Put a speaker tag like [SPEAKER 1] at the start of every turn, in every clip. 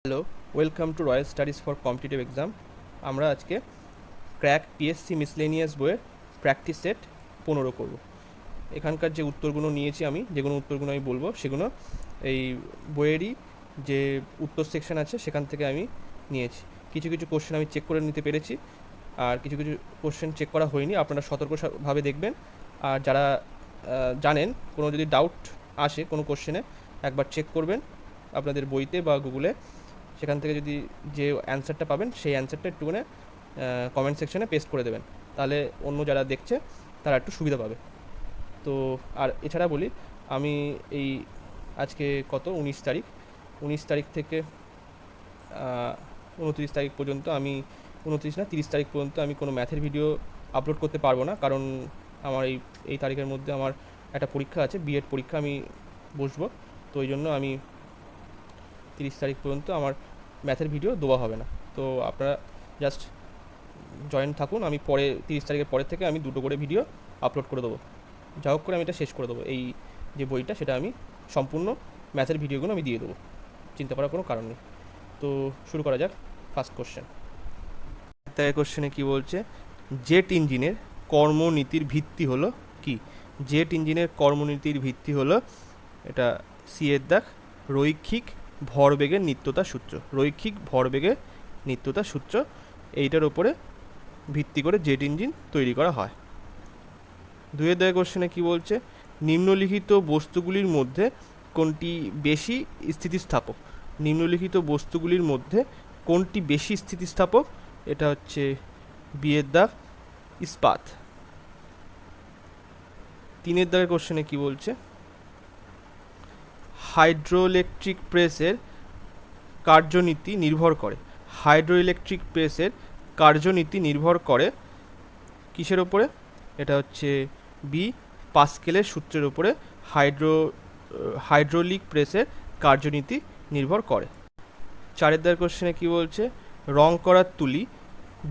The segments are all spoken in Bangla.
[SPEAKER 1] Hello, welcome to royal studies for competitive exam. আমরা আজকে ক্র্যাক পিএসসি মিসলেনিয়াস বইয়ের প্র্যাকটিস সেট 15 করব। এখানকার যে উত্তরগুলো নিয়েছি আমি, যেগুলো উত্তরগুলো আমি বলবো সেগুলো এই বইয়েরই যে উত্তর সেকশন আছে সেখান থেকে আমি নিয়েছি। কিছু কিছু কোশ্চেন আমি চেক করে নিতে পেরেছি, আর কিছু কিছু কোশ্চেন চেক করা হয়নি। আপনারা সতর্কভাবে দেখবেন, আর যারা জানেন কোনো যদি ডাউট আসে কোনো কোশ্চেনে একবার চেক করবেন আপনাদের বইতে বা গুগলে। সেখান থেকে যদি যে অ্যান্সারটা পাবেন সেই অ্যান্সারটা একটুখানি কমেন্ট সেকশনে পেস্ট করে দেবেন, তাহলে অন্য যারা দেখছে তারা একটু সুবিধা পাবে। তো আর এছাড়া বলি, আমি এই আজকে কত 19 তারিখ থেকে 29 তারিখ পর্যন্ত আমি 29 না 30 তারিখ পর্যন্ত আমি কোনো ম্যাথের ভিডিও আপলোড করতে পারবো না, কারণ আমার এই তারিখের মধ্যে আমার একটা পরীক্ষা আছে, বিএড পরীক্ষা, আমি বসবো। তো ওই জন্য আমি 30 তারিখ পর্যন্ত আমার ম্যাথের ভিডিও দেওয়া হবে না। তো আপনারা জাস্ট জয়েন থাকুন, আমি পরে 30 তারিখের পরের থেকে আমি 2টো করে ভিডিও আপলোড করে দেবো। যা হোক করে আমি এটা শেষ করে দেবো, এই যে বইটা সেটা আমি সম্পূর্ণ ম্যাথের ভিডিওগুলো আমি দিয়ে দেবো, চিন্তা করার কোনো কারণ নেই। তো শুরু করা যাক। First question. তাই কোশ্চেনে কী বলছে, জেট ইঞ্জিনের কর্মনীতির ভিত্তি হলো কি? জেট ইঞ্জিনের কর্মনীতির ভিত্তি হলো, এটা সি এর দাগ, রৈখিক ভরবেগের নিত্যতা সূত্র। রৈখিক ভরবেগের নিত্যতা সূত্র, এইটার ওপরে ভিত্তি করে জেট ইঞ্জিন তৈরি করা হয়। 2-এর দাগের কোশ্চেনে কী বলছে, নিম্নলিখিত বস্তুগুলির মধ্যে কোনটি বেশি স্থিতিস্থাপক? নিম্নলিখিত বস্তুগুলির মধ্যে কোনটি বেশি স্থিতিস্থাপক? এটা হচ্ছে বিয়ের দাগ, ইস্পাত। 3-এর দাগের কোশ্চেনে কী বলছে, হাইড্রোইলেকট্রিক প্রেসের কার্যনীতি নির্ভর করে। হাইড্রোইলেকট্রিক প্রেসের কার্যনীতি নির্ভর করে কিসের ওপরে? এটা হচ্ছে বি, পাস্কেলের সূত্রের উপরে হাইড্রোলিক প্রেসের কার্যনীতি নির্ভর করে। 4-এর দাগের কোশ্চেনে কী বলছে, রং করার তুলি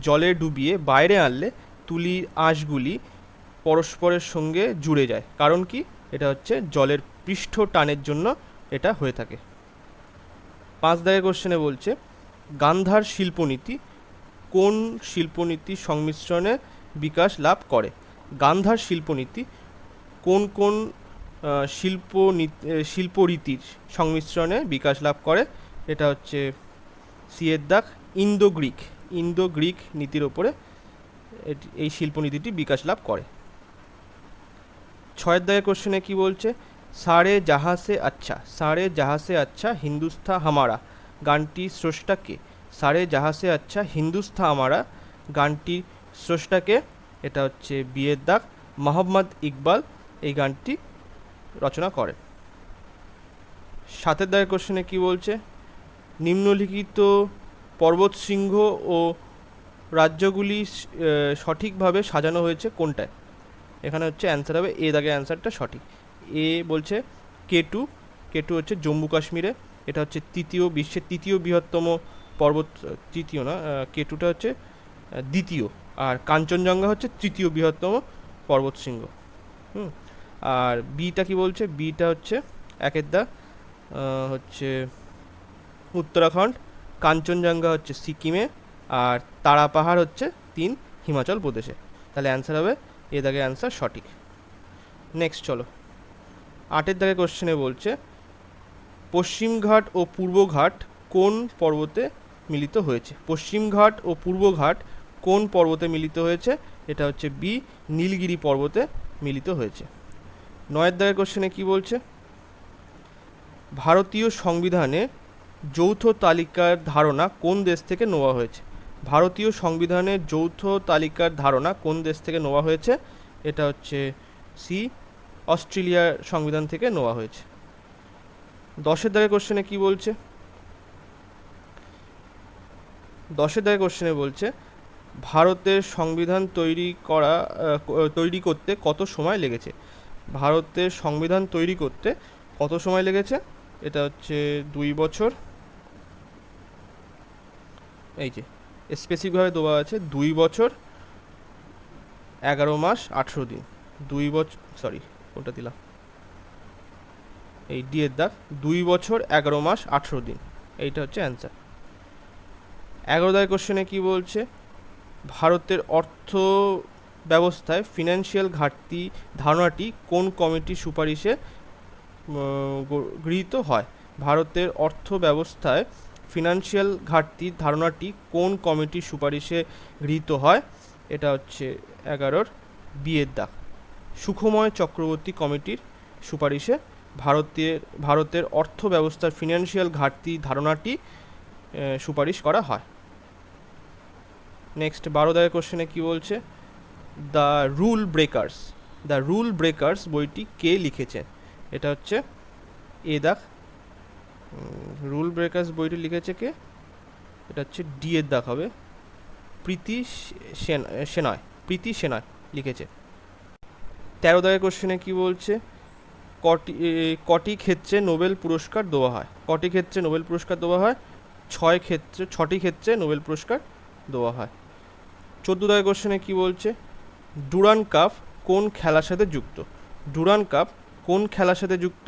[SPEAKER 1] জলে ডুবিয়ে বাইরে আনলে তুলির আঁশগুলি পরস্পরের সঙ্গে জুড়ে যায়, কারণ কি? এটা হচ্ছে জলের পৃষ্ঠ টানের জন্য এটা হয়ে থাকে। 5 দাগের কোশ্চেনে বলছে, গান্ধার শিল্পনীতি কোন শিল্পনীতি সংমিশ্রণে বিকাশ লাভ করে? গান্ধার শিল্পনীতি কোন কোন শিল্পরীতির সংমিশ্রণে বিকাশ লাভ করে? এটা হচ্ছে সি এর দাগ, ইন্দো গ্রিক নীতির ওপরে এই শিল্পনীতিটি বিকাশ লাভ করে। 6-এর দাগের কোশ্চেনে কী বলছে, সারে জাহা সে আচ্ছা হিন্দুস্তা হামারা গানটি স্রষ্টা কে? সারে জাহা সে আচ্ছা হিন্দুস্তা হামারা গানটির স্রষ্টা কে? এটা হচ্ছে বিয়ের দাগ, মোহাম্মদ ইকবাল এই গানটি রচনা করেন। 7-এর দাগের কোশ্চেনে কী বলছে, নিম্নলিখিত পর্বতশৃঙ্গ ও রাজ্যগুলি সঠিকভাবে সাজানো হয়েছে কোনটায়? এখানে হচ্ছে অ্যান্সার হবে এ দাগে, অ্যান্সারটা সঠিক। এ বলছে কেটু হচ্ছে জম্মু কাশ্মীরে, এটা হচ্ছে বিশ্বের তৃতীয় বৃহত্তম পর্বত, তৃতীয় না, কেটুটা হচ্ছে দ্বিতীয়, আর কাঞ্চনজঙ্ঘা হচ্ছে তৃতীয় বৃহত্তম পর্বতশৃঙ্গ। আর বিটা কি বলছে, বিটা হচ্ছে 1-এর দাগ, হচ্ছে উত্তরাখণ্ড, কাঞ্চনজঙ্ঘা হচ্ছে সিকিমে, আর তারা পাহাড় হচ্ছে 3 হিমাচল প্রদেশে। তাহলে অ্যান্সার হবে এ দাগে, অ্যান্সার সঠিক। নেক্সট চলো, 8-এর দাগে কোশ্চেনে বলছে, পশ্চিমঘাট ও পূর্বঘাট কোন পর্বতে মিলিত হয়েছে? পশ্চিমঘাট ও পূর্বঘাট কোন পর্বতে মিলিত হয়েছে? এটা হচ্ছে বি, নীলগিরি পর্বতে মিলিত হয়েছে। 9-এর দাগের কোশ্চেনে কি বলছে, ভারতীয় সংবিধানে যৌথ তালিকার ধারণা কোন দেশ থেকে নেওয়া হয়েছে? ভারতীয় সংবিধানের যৌথ তালিকার ধারণা কোন দেশ থেকে নেওয়া হয়েছে? এটা হচ্ছে সি, অস্ট্রেলিয়ার সংবিধান থেকে নেওয়া হয়েছে। 10-এর দাগের কোশ্চেনে কি বলছে, 10-এর দাগের কোশ্চেনে বলছে, ভারতের সংবিধান তৈরি করতে কত সময় লেগেছে? ভারতের সংবিধান তৈরি করতে কত সময় লেগেছে? এটা হচ্ছে 2 বছর, এই যে স্পেসিফিকভাবে দেওয়া আছে 2 বছর 11 মাস 18 দিন। 2 বছর, সরি কোনটা দিলাম, এই ডি এর দাগ, 2 বছর 11 মাস 18 দিন, এইটা হচ্ছে অ্যান্সার। 11 কোশ্চেনে কি বলছে, ভারতের অর্থ ব্যবস্থায় ফিনান্সিয়াল ঘাটতি ধারণাটি কোন কমিটির সুপারিশে গৃহীত হয়? ভারতের অর্থ ব্যবস্থায় ফিনান্সিয়াল ঘাটতির ধারণাটি কোন কমিটির সুপারিশে গৃহীত হয়? এটা হচ্ছে 11 বিয়ের দাগ, সুখময় চক্রবর্তী কমিটির সুপারিশে ভারতের অর্থ ব্যবস্থার ফিনান্সিয়াল ঘাটতি ধারণাটি সুপারিশ করা হয়। নেক্সট 12 কোশ্চেনে কি বলছে, দ্য রুল ব্রেকার্স বইটি কে লিখেছে? এটা হচ্ছে এ দাগ, রুল ব্রেকার্স বইটি লিখেছে কে? এটা হচ্ছে ডি এর দাগ হবে, প্রীতি সেনয় লিখেছে। 13 কোশ্চেনে কি বলছে, কটি ক্ষেত্রে নোবেল পুরস্কার দেওয়া হয়? কটি ক্ষেত্রে নোবেল পুরস্কার দেওয়া হয়? 6টি ক্ষেত্রে নোবেল পুরস্কার দেওয়া হয়। 14 কোশ্চেনে কি বলছে, ডুরান্ড কাপ কোন খেলার সাথে যুক্ত? ডুরান্ড কাপ কোন খেলার সাথে যুক্ত?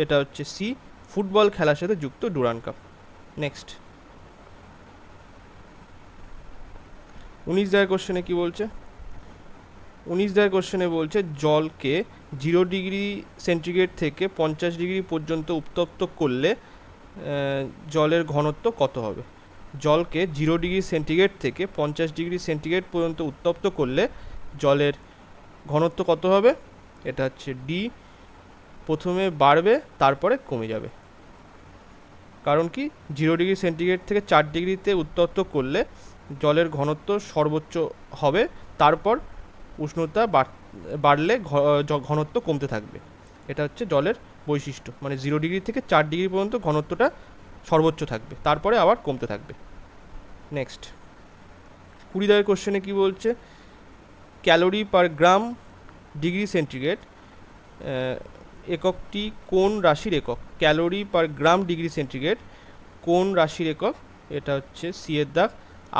[SPEAKER 1] এটা হচ্ছে সি, ফুটবল খেলার সাথে যুক্ত ডুরান্ড কাপ। নেক্সট 19 কোশ্চেনে কি বলছে, 19 কোশ্চেনে বলছে জলকে 0 ডিগ্রি সেন্টিগ্রেড থেকে 50 ডিগ্রি পর্যন্ত উত্তপ্ত করলে জলের ঘনত্ব কত হবে? জলকে 0 ডিগ্রি সেন্টিগ্রেড থেকে 50 ডিগ্রি সেন্টিগ্রেড পর্যন্ত উত্তপ্ত করলে জলের ঘনত্ব কত হবে? এটা হচ্ছে ডি, প্রথমে বাড়বে তারপরে কমে যাবে। কারণ কি, 0 ডিগ্রি সেন্টিগ্রেড থেকে 4 ডিগ্রিতে উত্তপ্ত করলে জলের ঘনত্ব সর্বোচ্চ হবে, তারপর উষ্ণতা বাড়লে ঘনত্ব কমতে থাকবে। এটা হচ্ছে জলের বৈশিষ্ট্য, মানে 0 ডিগ্রি থেকে 4 ডিগ্রি পর্যন্ত ঘনত্বটা সর্বোচ্চ থাকবে, তারপরে আবার কমতে থাকবে। নেক্সট 20 কোশ্চেনে কি বলছে, calorie per gram degree centigrade এককটি কোন রাশির একক? Calorie per gram degree centigrade কোন রাশির একক? এটা হচ্ছে সি এর দাগ,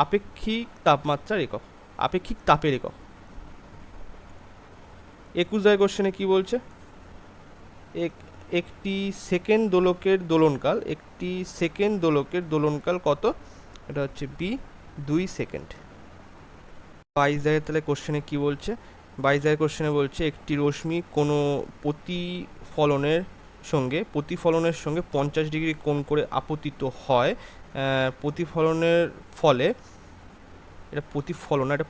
[SPEAKER 1] আপেক্ষিক তাপমাত্রার একক, আপেক্ষিক তাপের একক। 21 কোশ্চেনে কি বলছে, একটি সেকেন্ড দোলকের কত? এটা হচ্ছে বি, 2 সেকেন্ড। 22 তাহলে কোশ্চেনে কি বলছে, 22 কোশ্চেনে বলছে একটি রশ্মি কোনো প্রতিফলনের সঙ্গে 50 ডিগ্রি কোণ করে আপতিত হয়। প্রতিফলনের ফলে, এটা প্রতিফলন না, এটা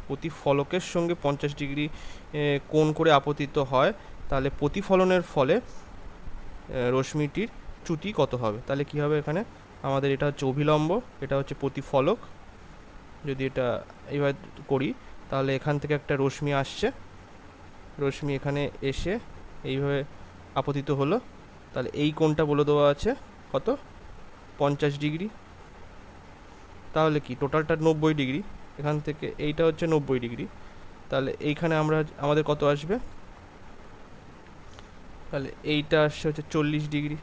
[SPEAKER 1] প্রতিফলকের সঙ্গে 50 ডিগ্রি কোণ করে আপতিত হয়, তাহলে প্রতিফলনের ফলে রশ্মিটির চ্যুতি কত হবে? তাহলে কি হবে এখানে আমাদের, এটা হচ্ছে অভিলম্ব, এটা হচ্ছে প্রতিফলক। যদি এটা এইভাবে করি তাহলে এখান থেকে একটা রশ্মি আসছে, রশ্মি এখানে এসে এইভাবে আপতিত হলো, তাহলে এই কোণটা বলে দেওয়া আছে কত? 50 ডিগ্রি। তাহলে কি টোটালটা 90 ডিগ্রি, এখান থেকে এইটা হচ্ছে 90 ডিগ্রি, তাহলে এইখানে আমাদের কত আসবে? তাহলে এইটা আসছে হচ্ছে 40 ডিগ্রি,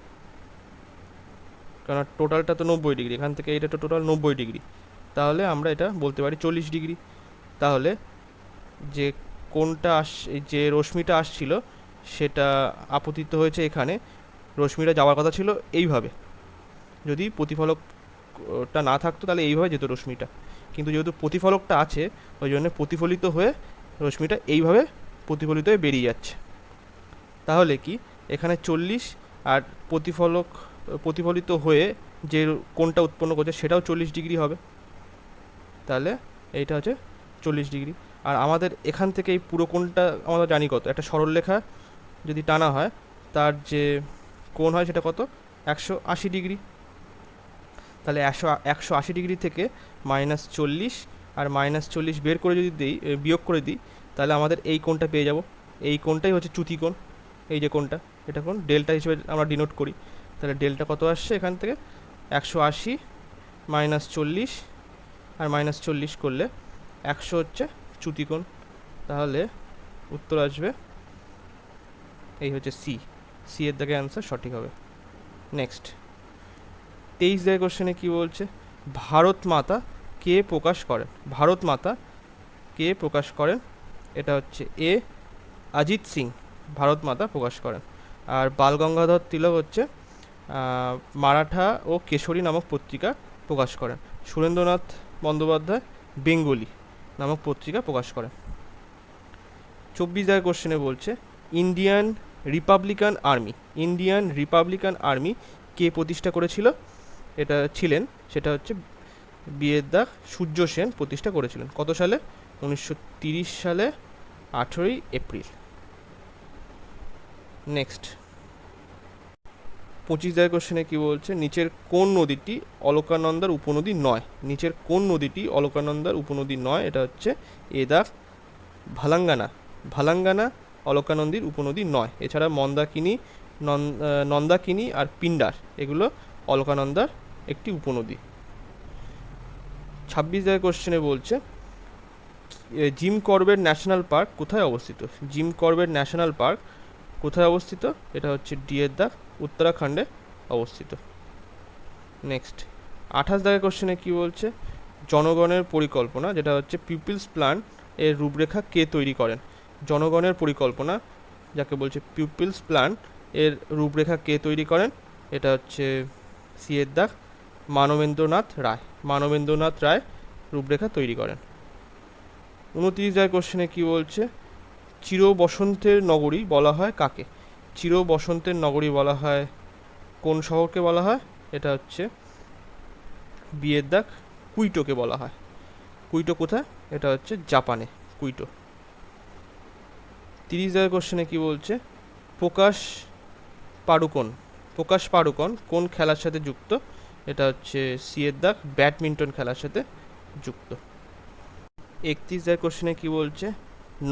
[SPEAKER 1] কারণ টোটালটা তো 90 ডিগ্রি, এখান থেকে এইটা তো টোটাল 90 ডিগ্রি, তাহলে আমরা এটা বলতে পারি 40 ডিগ্রি। তাহলে যে যে রশ্মিটা আসছিল সেটা আপতিত হয়েছে এখানে, রশ্মিটা যাওয়ার কথা ছিল এইভাবে, যদি প্রতিফলকটা না থাকতো তাহলে এইভাবে যেত রশ্মিটা, কিন্তু যেহেতু প্রতিফলকটা আছে ওই জন্য প্রতিফলিত হয়ে রশ্মিটা এইভাবে প্রতিফলিত হয়ে বেরিয়ে যাচ্ছে। তাহলে কি এখানে 40 আর প্রতিফলিত হয়ে যে কোণটা উৎপন্ন করছে সেটাও 40 ডিগ্রি হবে, তাহলে এইটা হচ্ছে 40 ডিগ্রি। আর আমাদের এখান থেকে এই পুরো কোণটা আমরা জানি কত, একটা সরলরেখা যদি টানা হয় তার যে কোণ হয় সেটা কত? 180 ডিগ্রি। তাহলে 180 ডিগ্রি থেকে -40 আর -40 বিয়োগ করে দিই, তাহলে আমাদের এই কোণটা পেয়ে যাব। এই কোণটাই হচ্ছে চ্যুতি কোণ, এই যে কোণটা, এটা কোণ ডেল্টা হিসেবে আমরা ডিনোট করি। তাহলে ডেল্টা কত আসছে এখান থেকে? 180 -40 আর -40 করলে 100 হচ্ছে চ্যুতি কোণ, তাহলে উত্তর আসবে এই হচ্ছে সি এর দাগে অ্যান্সার সঠিক হবে। নেক্সট 23 কোশ্চেনে কি বলছে, ভারত মাতা কে প্রকাশ করেন? এটা হচ্ছে এ, অজিত সিং ভারত মাতা প্রকাশ করেন। আর বাল গঙ্গাধর তিলক হচ্ছে মারাঠা ও কেশরী নামক পত্রিকা প্রকাশ করেন। সুরেন্দ্রনাথ বন্দ্যোপাধ্যায় বেঙ্গলি নামক পত্রিকা প্রকাশ করেন। 24 কোশ্চেনে বলছে ইন্ডিয়ান রিপাবলিকান আর্মি কে প্রতিষ্ঠা করেছিল? সেটা হচ্ছে বিয়ের সূর্য সেন প্রতিষ্ঠা করেছিলেন। কত সালে? 1930 সালে 18 এপ্রিল। নেক্সট 25 কোশ্চেনে কি বলছে নিচের কোন নদীটি অলকানন্দার উপনদী নয়? এটা হচ্ছে ভালাঙ্গানা অলকানন্দির উপনদী নয়। এছাড়া নন্দাকিনী আর পিন্ডার এগুলো অলকানন্দার একটি উপনদী। 26 কোশ্চেনে বলছে জিম করবেট ন্যাশনাল পার্ক কোথায় অবস্থিত? এটা হচ্ছে উত্তরাখণ্ডে অবস্থিত। নেক্সট 28 কোশ্চেনে কি বলছে জনগণের পরিকল্পনা যেটা হচ্ছে পিপলস প্ল্যান এর রূপরেখা কে তৈরি করেন? জনগণের পরিকল্পনা যাকে বলছে পিপলস প্ল্যান এর রূপরেখা কে তৈরি করেন? এটা হচ্ছে মানবেন্দ্রনাথ রায় রূপরেখা তৈরি করেন। 29 কোশ্চেনে কি বলছে চির বসন্তের নগরী বলা হয় কাকে? চির বসন্তের নগরী বলা হয় কোন শহরকে বলা হয়? এটা হচ্ছে কুইটোকে বলা হয়। কুইটো কোথায়? এটা হচ্ছে জাপানে, কুইটো। 30 কোশ্চেনে কি বলছে প্রকাশ পাড়ুকোন কোন খেলার সাথে যুক্ত? এটা হচ্ছে ব্যাডমিন্টন খেলার সাথে যুক্ত। 31 কোশ্চেনে কি বলছে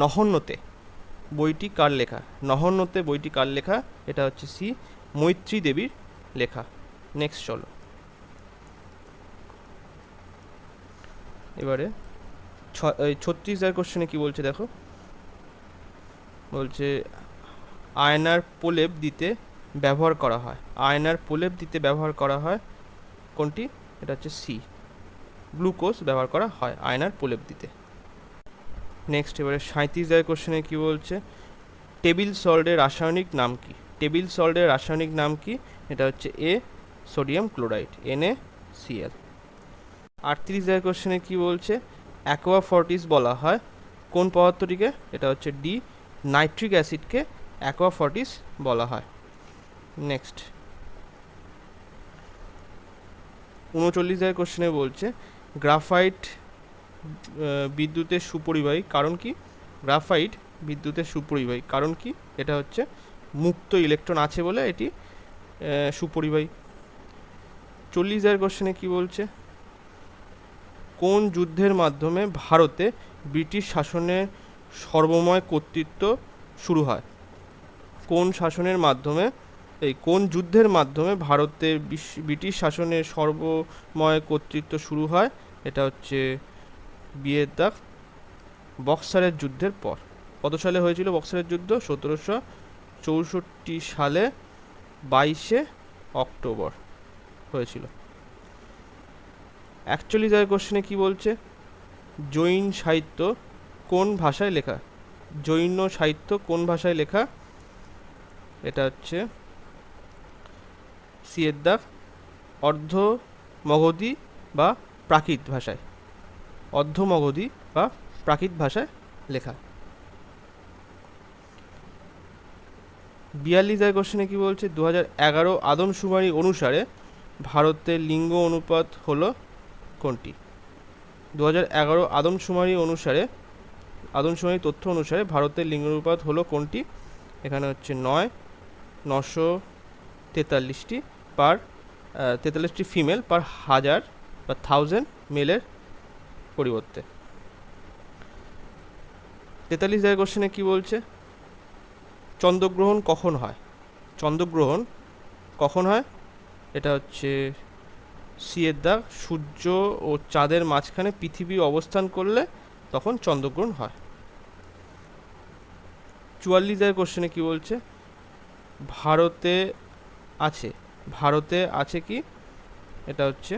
[SPEAKER 1] নহন্যতে বইটি কার লেখা? এটা হচ্ছে মৈত্রী দেবীর লেখা। নেক্সট চলো এবারে 36 কোশ্চেনে কি বলছে দেখো, বলছে আয়নার প্রলেপ দিতে ব্যবহার করা হয় কোনটি? এটা হচ্ছে গ্লুকোজ ব্যবহার করা হয় আয়নার প্রলেপ দিতে। নেক্সট এবারে 37 কোশ্চেনে কি বলছে টেবিল সল্টের রাসায়নিক নাম কি? এটা হচ্ছে সোডিয়াম ক্লোরাইড NaCl। 38 কোশ্চেনে কি বলছে অ্যাকোয়া ফর্টিস বলা হয় কোন পদার্থটিকে? এটা হচ্ছে নাইট্রিক অ্যাসিডকে অ্যাকোয়া ফর্টিস বলা হয়। নেক্সট 39 কোশ্চেনে বলছে গ্রাফাইট বিদ্যুতের সুপরিবাহী কারণ কি? এটা হচ্ছে মুক্ত ইলেকট্রন আছে বলে এটি সুপরিবাহী। 40 কোশ্চেনে কি বলছে কোন যুদ্ধের মাধ্যমে ভারতে ব্রিটিশ শাসনের সর্বময় কর্তৃত্ব শুরু হয়? কোন যুদ্ধের মাধ্যমে ভারতে ব্রিটিশ শাসনের সর্বময় কর্তৃত্ব শুরু হয়? এটা হচ্ছে বক্সারের যুদ্ধের পর। কত সালে হয়েছিল বক্সারের যুদ্ধ? 1764 সালে 22 অক্টোবর হয়েছিল। 41 কোশ্চেনে কি বলছে জৈন সাহিত্য কোন ভাষায় লেখা? এটা হচ্ছে অর্ধ মগধী বা প্রাকৃত ভাষায় লেখা। 42 কোশ্চেনে কি বলছে 2011 আদমশুমারি অনুসারে ভারতের লিঙ্গ অনুপাত হলো কোনটি? 2011 আদমশুমারি তথ্য অনুসারে ভারতের লিঙ্গ অনুপাত হলো কোনটি? এখানে হচ্ছে 943টি ফিমেল পার 1000 বা 1000 মেলের পরিবর্তে। 43 কোশ্চেনে কি বলছে চন্দ্রগ্রহণ কখন হয়? এটা হচ্ছে সূর্য ও চাঁদের মাঝখানে পৃথিবী অবস্থান করলে তখন চন্দ্রগ্রহণ হয়। 44 কোশ্চেনে কি বলছে ভারতে আছে কি? এটা হচ্ছে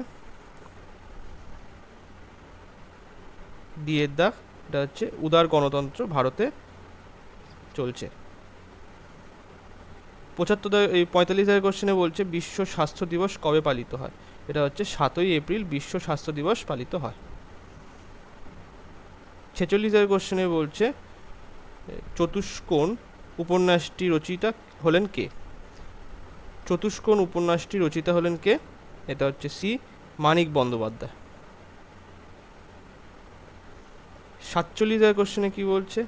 [SPEAKER 1] এটা হচ্ছে উদার গণতন্ত্র ভারতে চলছে। 45 কোশ্চেনে বলছে বিশ্ব স্বাস্থ্য দিবস কবে পালিত হয়? এটা হচ্ছে 7ই এপ্রিল বিশ্ব স্বাস্থ্য দিবস পালিত হয়। 46 কোশ্চেনে বলছে চতুষ্কোণ উপন্যাসটি রচয়িতা হলেন কে? চতুষ্কোণ উপন্যাসটি রচয়িতা হলেন কে? এটা হচ্ছে সি মানিক বন্দ্যোপাধ্যায়। 47 কোশ্চেনে কি বলছে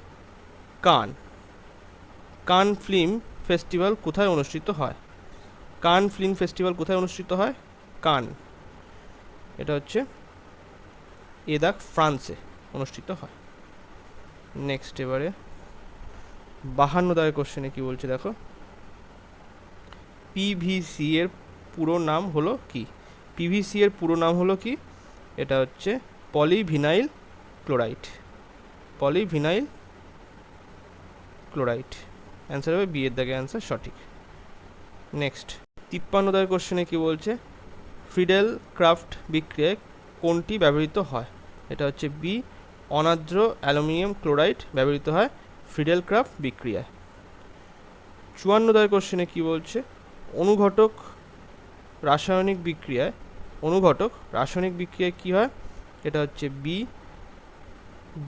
[SPEAKER 1] কান ফিল্ম ফেস্টিভ্যাল কোথায় অনুষ্ঠিত হয়? কান ফিল্ম ফেস্টিভ্যাল কোথায় অনুষ্ঠিত হয়? কান, এটা হচ্ছে ফ্রান্সে অনুষ্ঠিত হয়। নেক্সট এবারে 52 কোশ্চেনে কি বলছে দেখো, পিভিসি এর পুরো নাম হলো কি? পিভিসি এর পুরো নাম হলো কি? এটা হচ্ছে polyvinyl chloride. Polyvinyl chloride answer হবে বি এর দাগে অ্যান্সার সঠিক। নেক্সট 53 কোশ্চেনে কি বলছে, ফ্রিডেল ক্রাফট বিক্রিয়ায় কোনটি ব্যবহৃত হয়? এটা হচ্ছে বি অনার্দ্র অ্যালুমিনিয়াম ক্লোরাইড ব্যবহৃত হয় ফ্রিডেল ক্রাফট বিক্রিয়ায়। 54 কোশ্চেনে কি বলছে, অনুঘটক রাসায়নিক বিক্রিয়ায় কি হয়? এটা হচ্ছে বি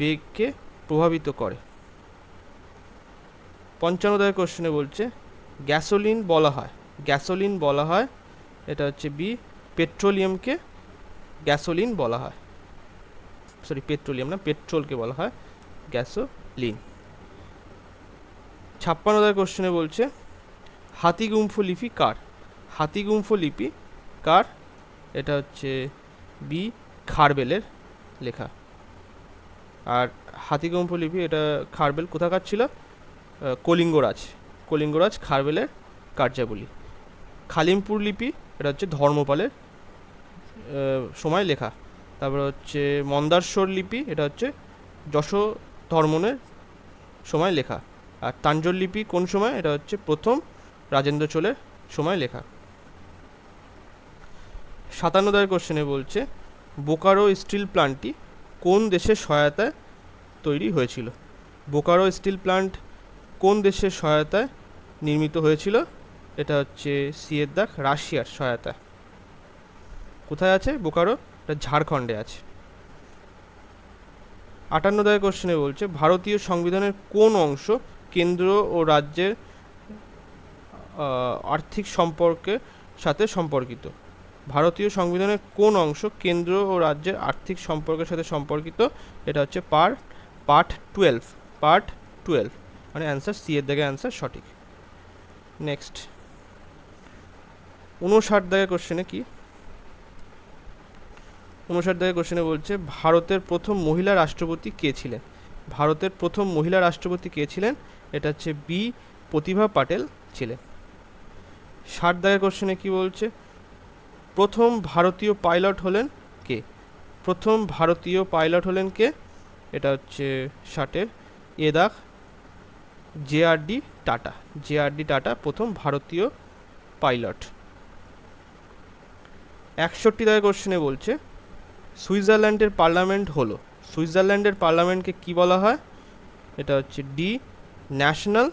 [SPEAKER 1] বেগকে প্রভাবিত করে। 55 কোশ্চেনে বলছে গ্যাসোলিন বলা হয়, এটা হচ্ছে বি পেট্রোলিয়ামকে গ্যাসোলিন বলা হয়, সরি পেট্রোলিয়াম না, পেট্রোলকে বলা হয় গ্যাসোলিন। 56 কোশ্চেনে বলছে হাতিগুম্ফ লিপি কার? এটা হচ্ছে বি খারবেলের লেখা। আর হাতিগুম্ফ লিপি এটা খারবেল কোথাকার ছিল? কলিঙ্গরাজ খারবেলের কার্যাবলী। খালিমপুর লিপি এটা হচ্ছে ধর্মপালের সময় লেখা। তারপর হচ্ছে মন্দারস্বর লিপি এটা হচ্ছে যশোধর্মনের সময় লেখা। আর তাঞ্জোর লিপি কোন সময়? এটা হচ্ছে প্রথম রাজেন্দ্র চোলের সময় লেখা। 57 কোশ্চেনে বলছে বোকারো স্টিল প্ল্যান্টটি কোন দেশের সহায়তায় তৈরি হয়েছিল? বোকারো স্টিল প্ল্যান্ট কোন দেশের সহায়তায় নির্মিত হয়েছিল? এটা হচ্ছে সি এর দাগ রাশিয়ার সহায়তায়। কোথায় আছে বোকারো? এটা ঝাড়খণ্ডে আছে। 58 কোশ্চেনে বলছে ভারতীয় সংবিধানের কোন অংশ কেন্দ্র ও রাজ্যের আর্থিক সম্পর্কের সাথে সম্পর্কিত? ভারতীয় সংবিধানের কোন অংশ কেন্দ্র ও রাজ্যের আর্থিক সম্পর্কের সাথে সম্পর্কিত? এটা হচ্ছে পার্ট 12 মানে অ্যান্সার সি এর দাগে অ্যান্সার সঠিক। নেক্সট 59 কোশ্চেনে কি, 59 কোশ্চেনে বলছে ভারতের প্রথম মহিলা রাষ্ট্রপতি কে ছিলেন? ভারতের প্রথম মহিলা রাষ্ট্রপতি কে ছিলেন? এটা হচ্ছে বি প্রতিভা পাটেল ছিলেন। 60 কোশ্চেনে কি বলছে প্রথম ভারতীয় পাইলট হলেন কে? প্রথম ভারতীয় পাইলট হলেন কে? এটা হচ্ছে 60 এ দাগ জেআরডি টাটা প্রথম ভারতীয় পাইলট। 61 কোশ্চেনে বলছে সুইজারল্যান্ডের পার্লামেন্টকে কি বলা হয়? এটা হচ্ছে ডি ন্যাশনাল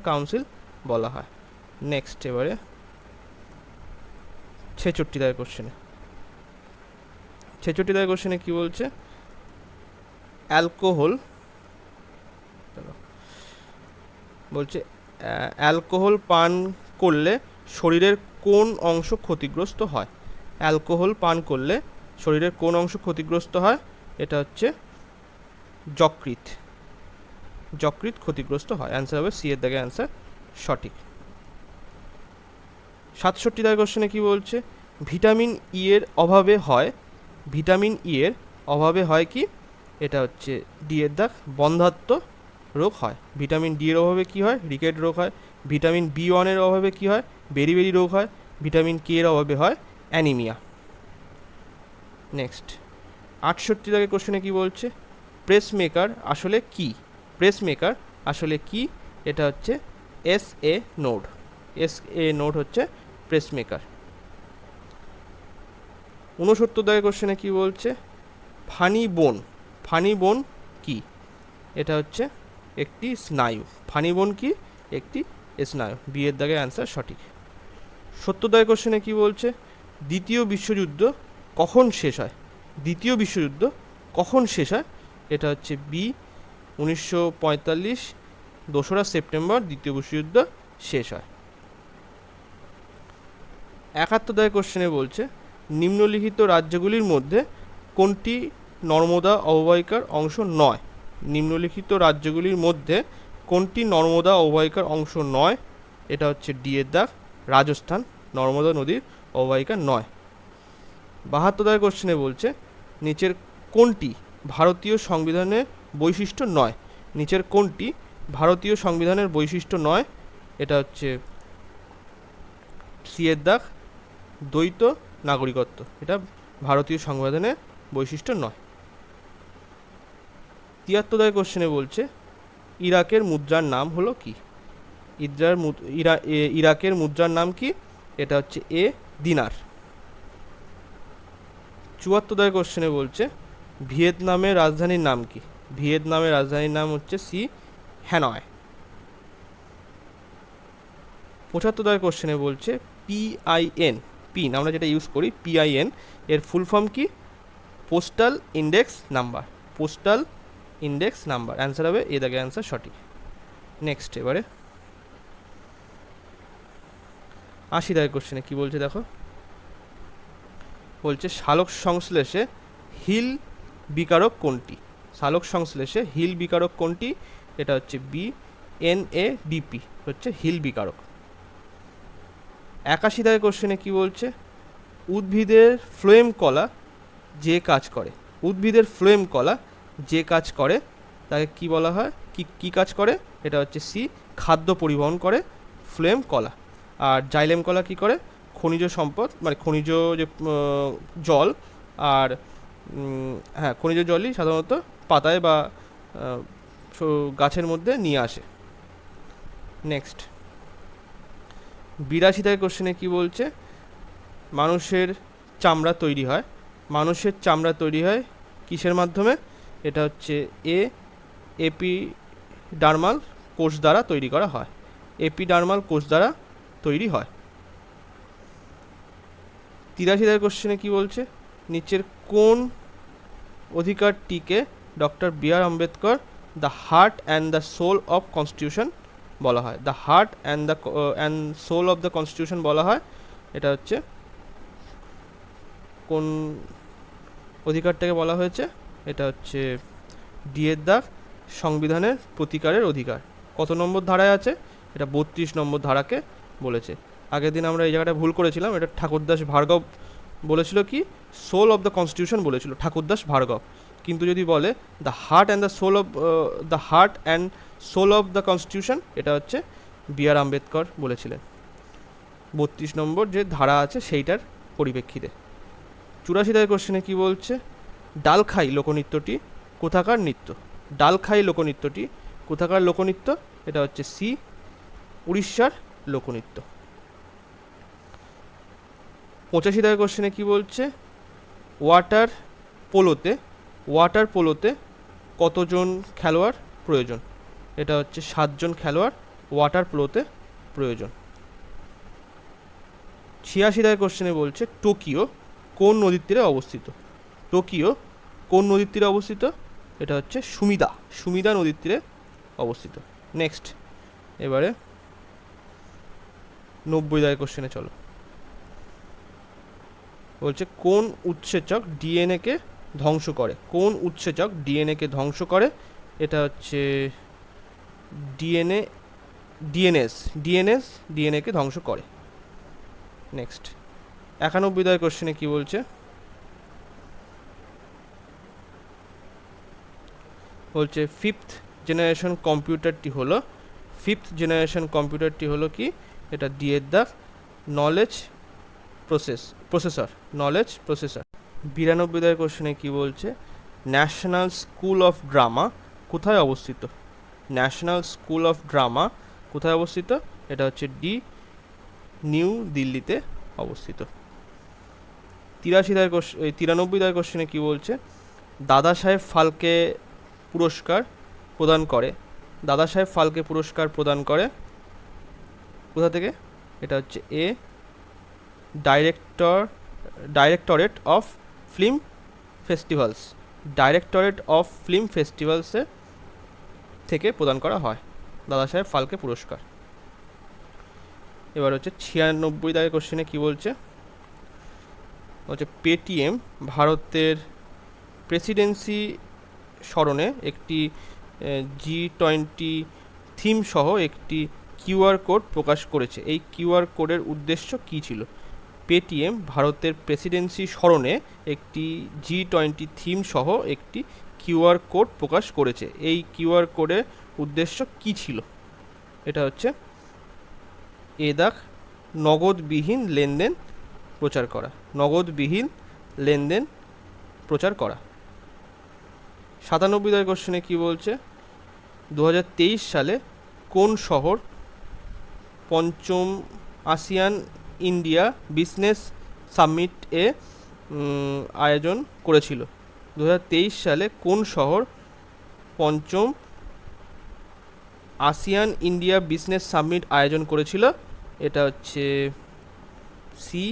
[SPEAKER 1] কাউন্সিল বলা হয়। নেক্সট এবারে 66 কোশ্চেনে কি বলছে অ্যালকোহল পান করলে শরীরের কোন অংশ ক্ষতিগ্রস্ত হয়? অ্যালকোহল পান করলে শরীরের কোন অংশ ক্ষতিগ্রস্ত হয়? এটা হচ্ছে যকৃৎ ক্ষতিগ্রস্ত হয়। অ্যান্সার হবে সি এর দাগে অ্যান্সার সঠিক। 67 কোশ্চেনে কি বলছে ভিটামিন ই এর অভাবে হয় কি? এটা হচ্ছে ডি এর দাগ বন্ধ্যাত্ব রোগ হয়। ভিটামিন ডি এর অভাবে কি হয়? রিকেট রোগ হয়। ভিটামিন B1 এর অভাবে কি হয়? বেরি রোগ হয়। ভিটামিন কে এর অভাবে হয় অ্যানিমিয়া। নেক্সট 68 কোশ্চেনে কি বলছে পেসমেকার আসলে কি? এটা হচ্ছে SA নোড হচ্ছে পেসমেকার। 69 কোশ্চেনে কি বলছে ফানি বোন কি? এটা হচ্ছে একটি স্নায়ু। ফানি বোন কি? একটি স্নায়ু। বি এর দাগে অ্যান্সার সঠিক। সত্যদায় কোশ্চেনে কি বলছে, দ্বিতীয় বিশ্বযুদ্ধ কখন শেষ হয়? দ্বিতীয় বিশ্বযুদ্ধ কখন শেষ হয়? এটা হচ্ছে বি 1945, 2রা সেপ্টেম্বর দ্বিতীয় বিশ্বযুদ্ধ শেষ হয়। 71 কোশ্চেনে বলছে, নিম্নলিখিত রাজ্যগুলির মধ্যে কোনটি নর্মদা অববাহিকার অংশ নয়? নিম্নলিখিত রাজ্যগুলির মধ্যে কোনটি নর্মদা অববাহিকার অংশ নয়? এটা হচ্ছে ডি এর দাগ, রাজস্থান নর্মদা নদীর অববাহিকা নয়। 72 কোশ্চেনে বলছে, নিচের কোনটি ভারতীয় সংবিধানের বৈশিষ্ট্য নয়? নিচের কোনটি ভারতীয় সংবিধানের বৈশিষ্ট্য নয়? এটা হচ্ছে সি এর দাগ, দ্বৈত নাগরিকত্ব। এটা ভারতীয় সংবিধানের বৈশিষ্ট্য নয়। 73 কোশ্চেনে বলছে, ইরাকের মুদ্রার নাম হলো কি? ইরাকের মুদ্রার নাম কি? এটা হচ্ছে এ দিনার। 74 কোশ্চেনে বলছে, ভিয়েতনামের রাজধানীর নাম কি? ভিয়েতনামের রাজধানীর নাম হচ্ছে সি হ্যানয়। 75 কোশ্চেনে বলছে, পিআইএন, পিন আমরা যেটা ইউজ করি, পিআইএন এর ফুল ফর্ম কি? Postal index number. Postal index number. Answer হবে এ দাগে অ্যান্সার সঠিক। নেক্সট এবারে 80 কোশ্চেনে কি বলছে দেখো, বলছে সালোক সংশ্লেষে হিল বিকারক কোনটি? সালোক সংশ্লেষে হিল বিকারক কোনটি? এটা হচ্ছে বি NADP হচ্ছে হিল বিকারক। 81 কোশ্চেনে কি বলছে, উদ্ভিদের ফ্লোয়েম কলা যে কাজ করে, উদ্ভিদের ফ্লোয়েম কলা যে কাজ করে তাকে কি বলা হয়? কি কাজ করে? এটা হচ্ছে সি খাদ্য পরিবহন করে ফ্লোয়েম কলা। আর জাইলেম কলা কি করে? খনিজ সম্পদ, মানে খনিজ যে জল, আর হ্যাঁ খনিজ জলই সাধারণত পাতায় বা গাছের মধ্যে নিয়ে আসে। নেক্সট 82 কোশ্চেনে কি বলছে, মানুষের চামড়া তৈরি হয়, মানুষের চামড়া তৈরি হয় কিসের মাধ্যমে? এটা হচ্ছে এপিডার্মাল কোষ দ্বারা তৈরি করা হয়। এপিডার্মাল কোষ দ্বারা তৈরি হয়। 83 কোশ্চেনে কি বলছে, নিচের কোন অধিকারটিকে doctor BR. Ambedkar the heart and the soul of constitution বলা হয়? The heart and soul of the constitution বলা হয়। এটা হচ্ছে কোন অধিকারটাকে বলা হয়েছে? এটা হচ্ছে ডি এর দাগ, সংবিধানের প্রতিকারের অধিকার। কত নম্বর ধারায় আছে? এটা 32 নম্বর ধারাকে বলেছে। আগের দিন আমরা এই জায়গাটা ভুল করেছিলাম, এটা ঠাকুরদাস ভার্গব বলেছিল কি সোল অফ দ্য কনস্টিটিউশন বলেছিল ঠাকুরদাস ভার্গব, কিন্তু যদি বলে the heart and soul of the constitution, এটা হচ্ছে বি.আর. আম্বেদকর বলেছিলেন। 32 নম্বর যে ধারা আছে সেইটার পরিপ্রেক্ষিতে। 84 কোশ্চেনে কি বলছে, ডালখাই লোকনৃত্যটি কোথাকার নৃত্য? ডালখাই লোকনৃত্যটি কোথাকার লোকনৃত্য? এটা হচ্ছে সি উড়িষ্যার লোকনৃত্য। 85 কোশ্চেনে কি বলছে, ওয়াটার পোলোতে কতজন খেলোয়াড় প্রয়োজন? এটা হচ্ছে 7 জন খেলোয়াড় ওয়াটার পোলোতে প্রয়োজন। 86 কোশ্চেনে বলছে, টোকিও কোন নদীর তীরে অবস্থিত? টোকিও কোন নদীর তীরে অবস্থিত? এটা হচ্ছে সুমিদা নদীর তীরে অবস্থিত। নেক্সট এবারে 90 কোশ্চেনে চলো, বলছে কোন উৎসেচক ডিএনএকে ধ্বংস করে? কোন উৎসেচক ডিএনএকে ধ্বংস করে? এটা হচ্ছে ডিএনএকে ধ্বংস করে। নেক্সট 91 কোশ্চেনে কি বলছে, বলছে ফিফথ জেনারেশন কম্পিউটারটি হলো কি? এটা ডি এর দাগ, নলেজ প্রসেসর। 92 কোশ্চেনে কি বলছে, ন্যাশনাল স্কুল অফ ড্রামা কোথায় অবস্থিত? ন্যাশনাল স্কুল অফ ড্রামা কোথায় অবস্থিত? এটা হচ্ছে ডি নিউ দিল্লিতে অবস্থিত। 93 কোশ্চেনে কি বলছে, দাদা সাহেব ফালকে পুরস্কার প্রদান করে কোথা থেকে? এটা হচ্ছে a directorate of film festivals, directorate of film ফেস্টিভ্যালসে থেকে প্রদান করা হয় দাদা সাহেব ফালকে পুরস্কার। এবার হচ্ছে 96 দাগের কোশ্চেনে কী বলছে, হচ্ছে পেটিএম ভারতের প্রেসিডেন্সি স্মরণে একটি G20 থিম সহ একটি কিউআর কোড প্রকাশ করেছে। এই কিউআর কোডের উদ্দেশ্য কী ছিল? পেটিএম ভারতের প্রেসিডেন্সি স্মরণে একটি G20 থিম সহ একটি কিউআর কোড প্রকাশ করেছে। এই কিউআর কোডের উদ্দেশ্য কী ছিল? এটা হচ্ছে দাগ নগদবিহীন লেনদেন প্রচার করা, নগদবিহীন লেনদেন প্রচার করা। 97 দাগের কোশ্চেনে কী বলছে, 2023 সালে কোন শহর পঞ্চম আসিয়ান ইন্ডিয়া বিজনেস সামিট এ আয়োজন করেছিল? 2023 সালে কোন শহর পঞ্চম আসিয়ান ইন্ডিয়া বিজনেস সামিট আয়োজন করেছিল? এটা হচ্ছে সি,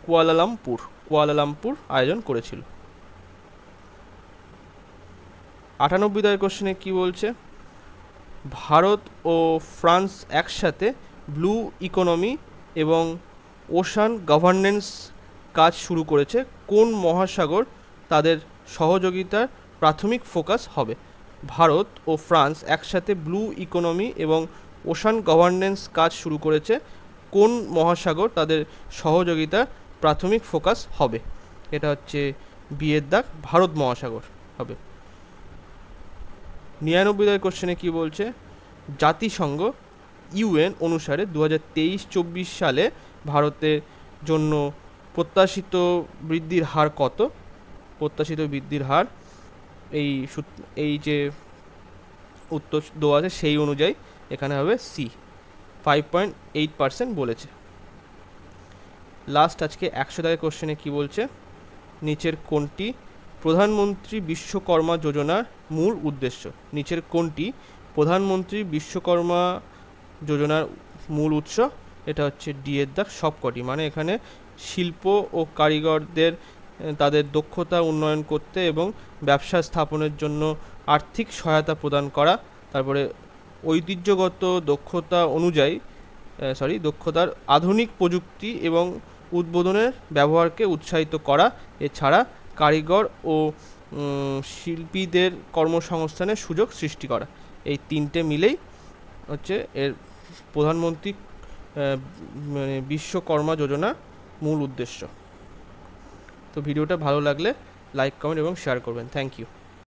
[SPEAKER 1] কুয়ালালামপুর আয়োজন করেছিল। 98 দাগের কোশ্চেনে কী বলছে, ভারত ও ফ্রান্স একসাথে ব্লু ইকোনমি এবং ওশান গভর্নেন্স কাজ শুরু করেছে। কোন মহাসাগর তাদের সহযোগিতার প্রাথমিক ফোকাস হবে? ভারত ও ফ্রান্স একসাথে ব্লু ইকোনমি এবং ওশান গভর্নেন্স কাজ শুরু করেছে। কোন মহাসাগর তাদের সহযোগিতার প্রাথমিক ফোকাস হবে? এটা হচ্ছে বিয়ের দাগ ভারত মহাসাগর হবে। 99 দাগের কোশ্চেনে কী বলছে, জাতিসংঘ ইউএন অনুসারে 2023-24 সালে ভারতের জন্য প্রত্যাশিত বৃদ্ধির হার কত? প্রত্যাশিত বৃদ্ধির হার এই যে উত্তর দেওয়া আছে সেই অনুযায়ী এখানে হবে সি, 5.8% বলেছে। লাস্ট আজকে 100 দাগের কোশ্চেনে কী বলছে, নিচের কোনটি প্রধানমন্ত্রী বিশ্বকর্মা যোজনার মূল উদ্দেশ্য? নিচের কোনটি প্রধানমন্ত্রী বিশ্বকর্মা যোজনার মূল উৎস? এটা হচ্ছে ডি এর দাগ সবকটি, মানে এখানে শিল্প ও কারিগরদের তাদের দক্ষতা উন্নয়ন করতে এবং ব্যবসা স্থাপনের জন্য আর্থিক সহায়তা প্রদান করা, তারপরে ঐতিহ্যগত দক্ষতার আধুনিক প্রযুক্তি এবং উদ্বোধনের ব্যবহারকে উৎসাহিত করা, এছাড়া কারিগর ও শিল্পীদের কর্মসংস্থানের সুযোগ সৃষ্টি করা। এই তিনটে মিলেই হচ্ছে এর প্রধানমন্ত্রী মানে বিশ্বকর্মা যোজনা মূল উদ্দেশ্য। তো ভিডিওটা ভালো লাগলে লাইক, কমেন্ট এবং শেয়ার করবেন। Thank you.